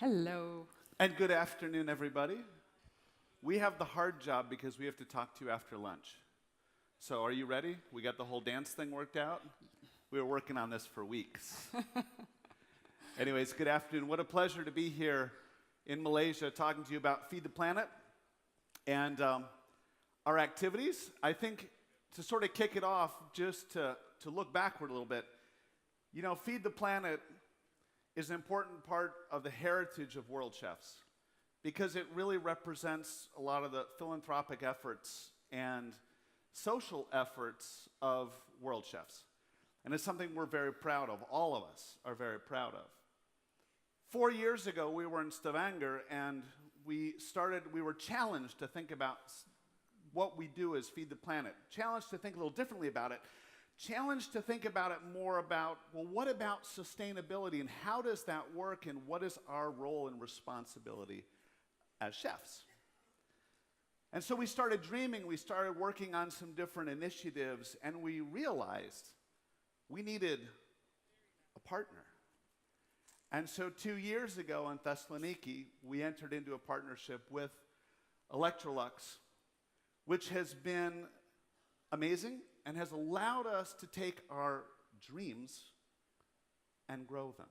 Hello. And good afternoon, everybody. We have the hard job because we have to talk to you after lunch. So are you ready? We got the whole dance thing worked out? We were working on this for weeks. Anyways, good afternoon. What a pleasure to be here in Malaysia talking to you about Feed the Planet and our activities. I think to sort of kick it off, just to look backward a little bit, you know, Feed the Planet is an important part of the heritage of Worldchefs because it really represents a lot of the philanthropic efforts and social efforts of Worldchefs. And it's something we're very proud of, all of us are very proud of. 4 years ago, we were in Stavanger and we were challenged to think about what we do as Feed the Planet, challenged to think a little differently about it, challenged to think about it more about, well, what about sustainability and how does that work and what is our role and responsibility as chefs? And so we started dreaming, we started working on some different initiatives, and we realized we needed a partner. And so 2 years ago in Thessaloniki, we entered into a partnership with Electrolux, which has been amazing and has allowed us to take our dreams and grow them.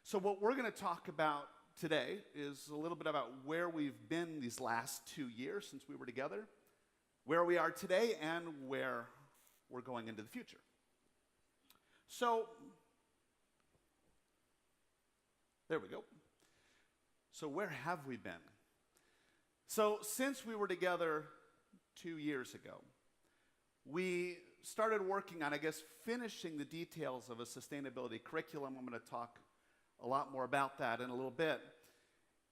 So what we're going to talk about today is a little bit about where we've been these last 2 years since we were together, where we are today, and where we're going into the future. So, there we go. So where have we been? So since we were together 2 years ago, we started working on, finishing the details of a sustainability curriculum. I'm going to talk a lot more about that in a little bit.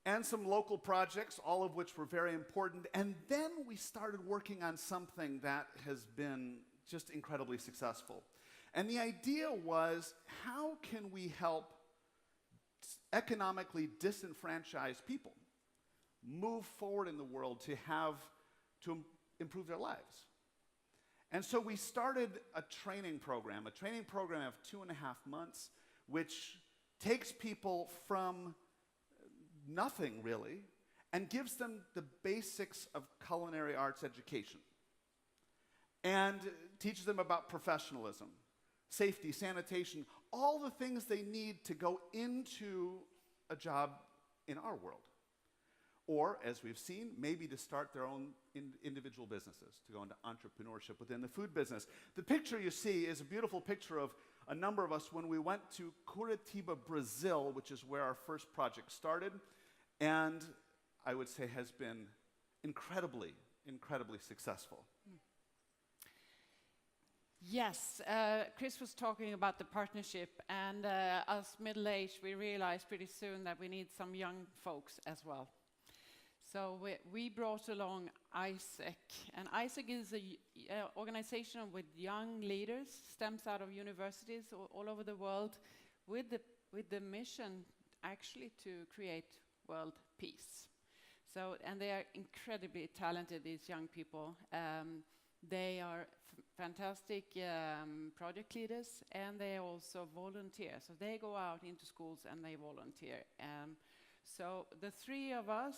And some local projects, all of which were very important. And then we started working on something that has been just incredibly successful. And the idea was, how can we help economically disenfranchised people move forward in the world to improve their lives? And so we started a training program of 2.5 months, which takes people from nothing really and gives them the basics of culinary arts education and teaches them about professionalism, safety, sanitation, all the things they need to go into a job in our world. Or, as we've seen, maybe to start their own individual businesses, to go into entrepreneurship within the food business. The picture you see is a beautiful picture of a number of us when we went to Curitiba, Brazil, which is where our first project started, and I would say has been incredibly, incredibly successful. Yes, Chris was talking about the partnership, and us middle-aged, we realized pretty soon that we need some young folks as well. So we brought along ISEC, and ISEC is an organization with young leaders, stems out of universities all over the world, with the mission actually to create world peace. So, and they are incredibly talented, these young people. They are fantastic project leaders, and they also volunteer. So they go out into schools and they volunteer. So the three of us,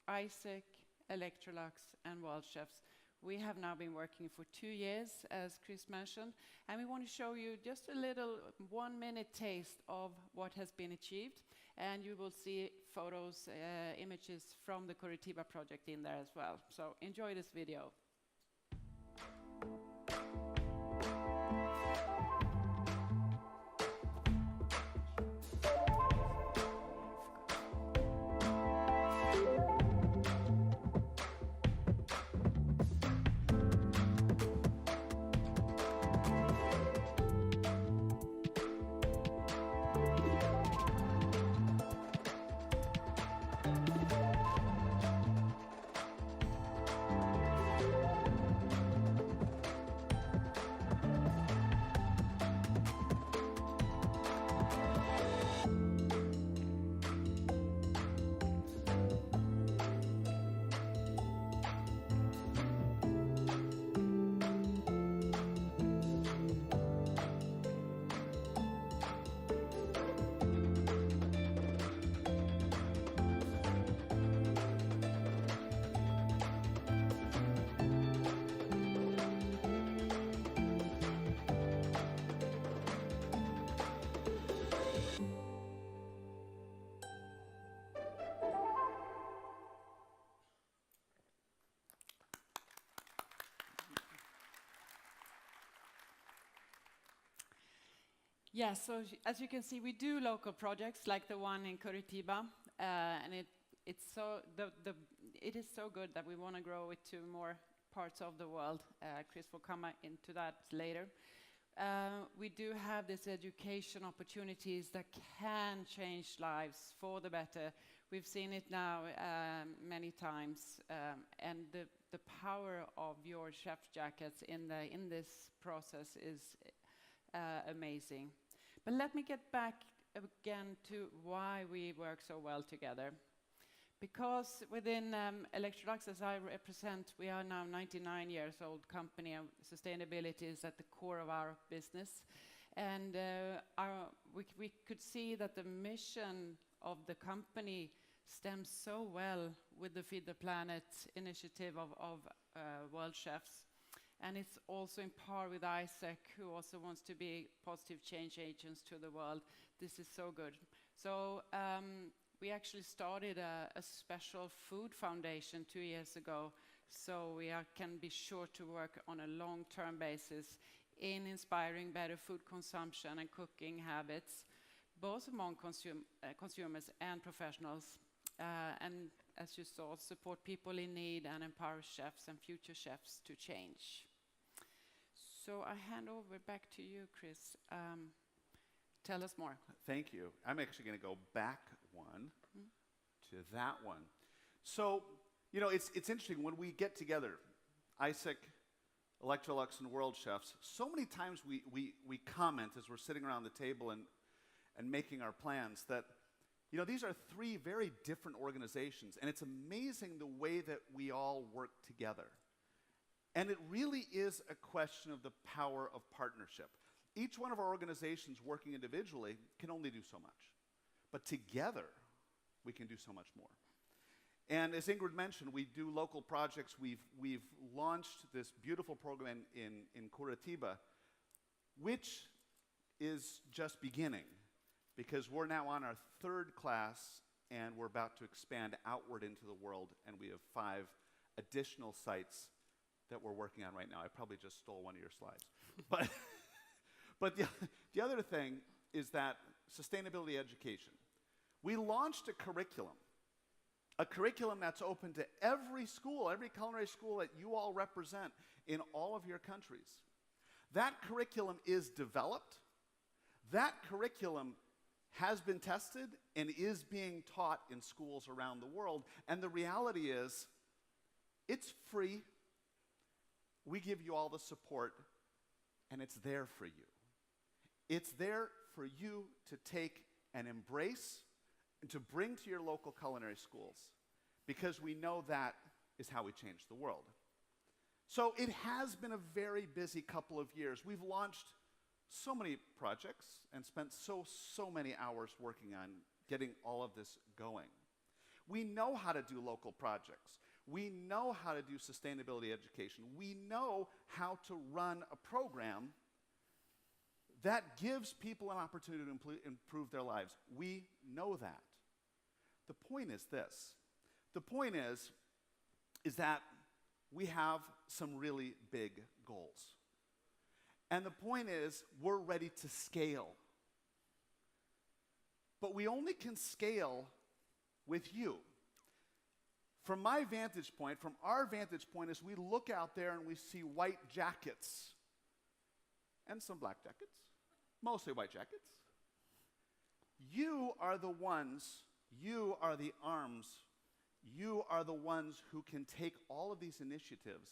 ISEC, Electrolux, and Worldchefs, we have now been working for 2 years, as Chris mentioned, and we want to show you just a little 1-minute taste of what has been achieved, and you will see photos, images from the Curitiba project in there as well. So enjoy this video. Yeah, so as you can see, we do local projects like the one in Curitiba, and it is so good that we want to grow it to more parts of the world. Chris will come into that later. We do have these education opportunities that can change lives for the better. We've seen it now many times, and the power of your chef jackets in this process is amazing. But let me get back again to why we work so well together. Because within Electrolux, as I represent, we are now 99 years old company, and sustainability is at the core of our business. And we could see that the mission of the company stems so well with the Feed the Planet initiative of Worldchefs. And it's also in par with Isaac, who also wants to be positive change agents to the world. This is so good. So we actually started a special food foundation 2 years ago, so we can be sure to work on a long-term basis in inspiring better food consumption and cooking habits, both among consumers and professionals. And as you saw, support people in need and empower chefs and future chefs to change. So I hand over back to you, Chris. Tell us more. Thank you. I'm actually going to go back one to that one. So, you know, it's interesting when we get together, Isaac, Electrolux, and Worldchefs, so many times we comment as we're sitting around the table and making our plans that, you know, these are three very different organizations, and it's amazing the way that we all work together. And it really is a question of the power of partnership. Each one of our organizations working individually can only do so much. But together, we can do so much more. And as Ingrid mentioned, we do local projects. We've launched this beautiful program in Curitiba, which is just beginning, because we're now on our third class, and we're about to expand outward into the world, and we have 5 additional sites that we're working on right now. I probably just stole one of your slides. But the other thing is that sustainability education. We launched a curriculum that's open to every school, every culinary school that you all represent in all of your countries. That curriculum is developed. That curriculum has been tested and is being taught in schools around the world. And the reality is, it's free. We give you all the support, and it's there for you. It's there for you to take and embrace and to bring to your local culinary schools, because we know that is how we change the world. So it has been a very busy couple of years. We've launched so many projects and spent so many hours working on getting all of this going. We know how to do local projects. We know how to do sustainability education. We know how to run a program that gives people an opportunity to improve their lives. We know that. The point is this. The point is that we have some really big goals. And the point is, we're ready to scale. But we only can scale with you. From my vantage point, from our vantage point, as we look out there and we see white jackets and some black jackets, mostly white jackets, you are the ones, you are the arms, you are the ones who can take all of these initiatives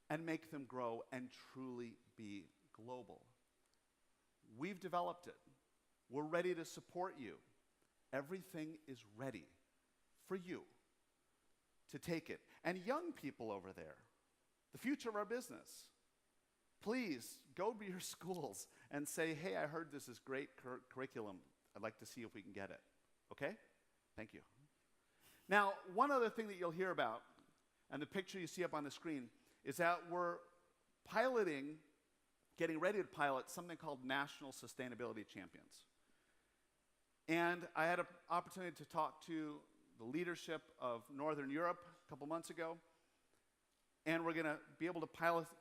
and make them grow and truly be global. We've developed it. We're ready to support you. Everything is ready for you to take it. And young people over there, the future of our business, please go to your schools and say, hey, I heard this is great curriculum. I'd like to see if we can get it. Okay? Thank you. Now, one other thing that you'll hear about, and the picture you see up on the screen, is that we're piloting, getting ready to pilot something called National Sustainability Champions. And I had an opportunity to talk to the leadership of Northern Europe a couple months ago, and we're going to be able to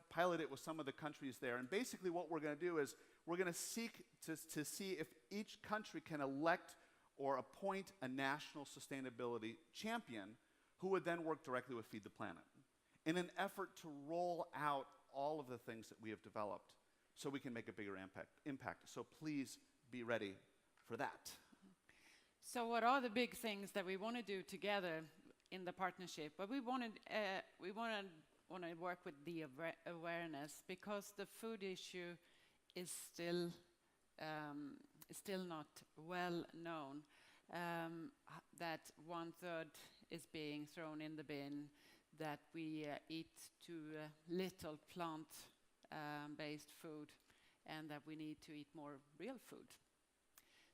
pilot it with some of the countries there. And basically what we're going to do is we're going to seek to see if each country can elect or appoint a national sustainability champion who would then work directly with Feed the Planet in an effort to roll out all of the things that we have developed so we can make a bigger impact. So please be ready for that. So what are the big things that we want to do together in the partnership? But we want to work with the awareness, because the food issue is still not well known. That 1/3 is being thrown in the bin, that we eat too little plant-based food, and that we need to eat more real food.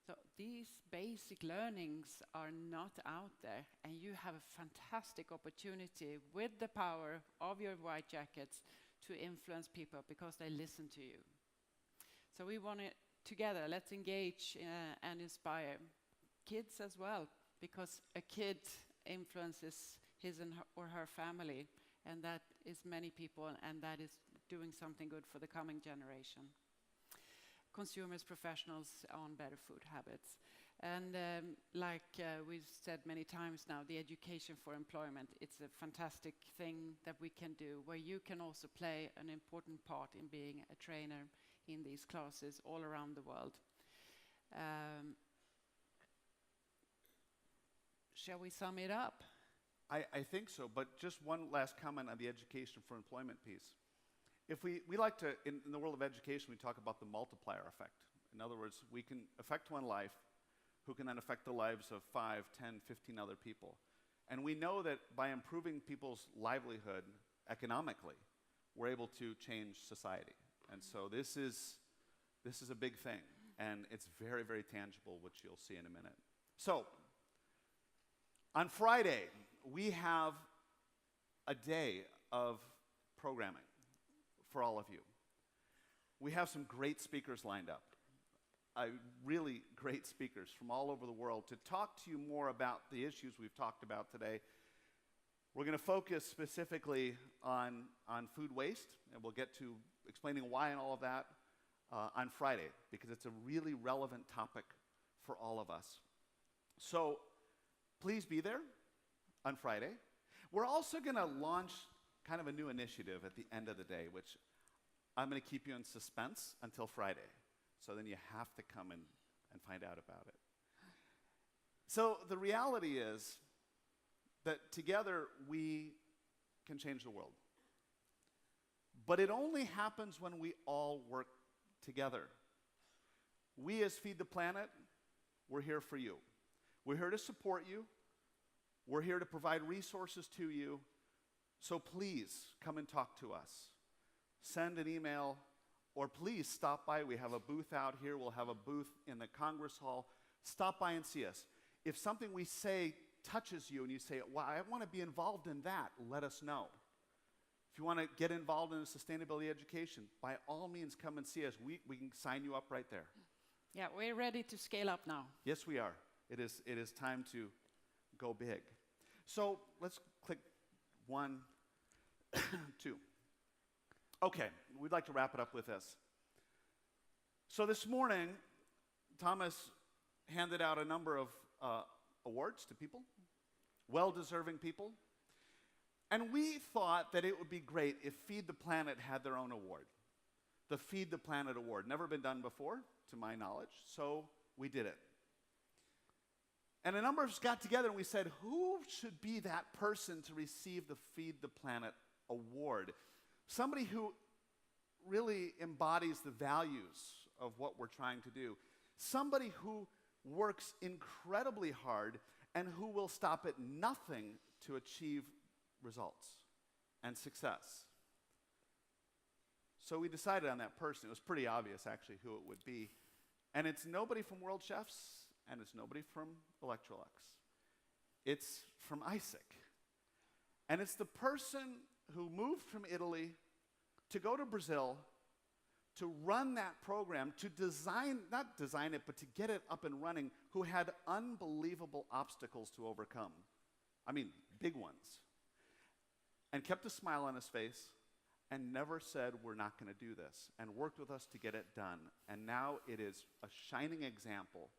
So these basic learnings are not out there, and you have a fantastic opportunity with the power of your white jackets to influence people because they listen to you. So we want it together. Let's engage and inspire kids as well, because a kid influences his or her family, and that is many people, and that is doing something good for the coming generation. Consumers, professionals on better food habits. And like we've said many times now, the education for employment, it's a fantastic thing that we can do, where you can also play an important part in being a trainer in these classes all around the world. Shall we sum it up? I think so, but just one last comment on the education for employment piece. If we like to, in the world of education, we talk about the multiplier effect. In other words, we can affect one life who can then affect the lives of 5, 10, 15 other people. And we know that by improving people's livelihood economically, we're able to change society. And so this is a big thing, and it's very, very tangible, which you'll see in a minute. So, on Friday, we have a day of programming for all of you. We have some great speakers lined up, really great speakers from all over the world to talk to you more about the issues we've talked about today. We're going to focus specifically on food waste, and we'll get to explaining why and all of that on Friday, because it's a really relevant topic for all of us. So please be there on Friday. We're also going to launch kind of a new initiative at the end of the day, which I'm going to keep you in suspense until Friday. So then you have to come and find out about it. So the reality is that together we can change the world. But it only happens when we all work together. We as Feed the Planet, we're here for you. We're here to support you. We're here to provide resources to you. So please come and talk to us. Send an email, or please stop by. We have a booth out here. We'll have a booth in the Congress Hall. Stop by and see us. If something we say touches you and you say, well, I want to be involved in that, let us know. If you want to get involved in a sustainability education, by all means, come and see us. We can sign you up right there. Yeah, we're ready to scale up now. Yes, we are. It is time to go big. So let's click 1, 2. Okay, we'd like to wrap it up with this. So this morning, Thomas handed out a number of awards to people, well-deserving people. And we thought that it would be great if Feed the Planet had their own award. The Feed the Planet Award. Never been done before, to my knowledge, so we did it. And a number of us got together and we said, who should be that person to receive the Feed the Planet Award? Somebody who really embodies the values of what we're trying to do. Somebody who works incredibly hard and who will stop at nothing to achieve results and success. So we decided on that person. It was pretty obvious, actually, who it would be. And it's nobody from Worldchefs, and it's nobody from Electrolux. It's from Isaac. And it's the person who moved from Italy to go to Brazil to run that program, to not design it, but to get it up and running, who had unbelievable obstacles to overcome. I mean, big ones. And kept a smile on his face and never said we're not going to do this, and worked with us to get it done. And now it is a shining example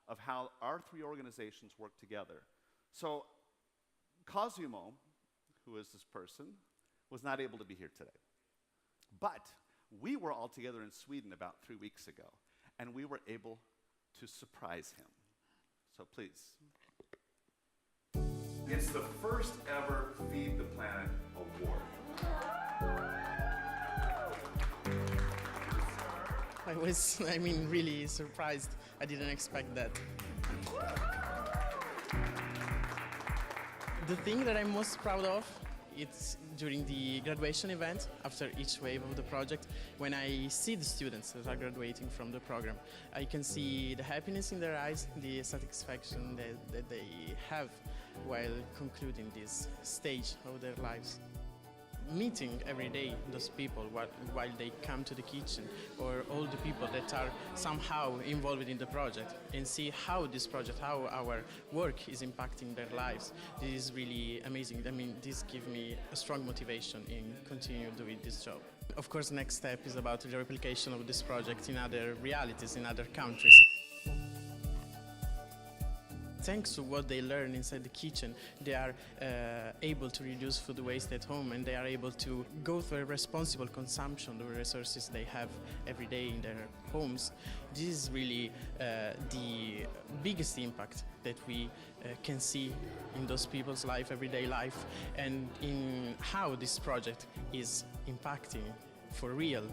of how our three organizations work together. So Cosimo, who is this person, was not able to be here today. But we were all together in Sweden about 3 weeks ago, and we were able to surprise him. So please. It's the first ever Feed the Planet award. I was, really surprised. I didn't expect that. The thing that I'm most proud of, it's during the graduation event, after each wave of the project, when I see the students that are graduating from the program. I can see the happiness in their eyes, the satisfaction that they have while concluding this stage of their lives. Meeting every day those people while they come to the kitchen, or all the people that are somehow involved in the project, and see how this project, how our work is impacting their lives. This is really amazing. This gives me a strong motivation in continue doing this job. Of course, the next step is about the replication of this project in other realities, in other countries. Thanks to what they learn inside the kitchen, they are able to reduce food waste at home, and they are able to go for a responsible consumption of the resources they have every day in their homes. This is really the biggest impact that we can see in those people's life, everyday life, and in how this project is impacting for real.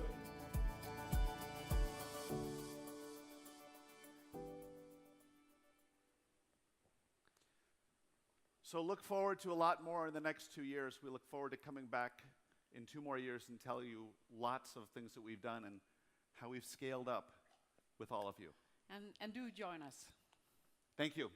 So look forward to a lot more in the next 2 years. We look forward to coming back in 2 more years and tell you lots of things that we've done and how we've scaled up with all of you. And do join us. Thank you.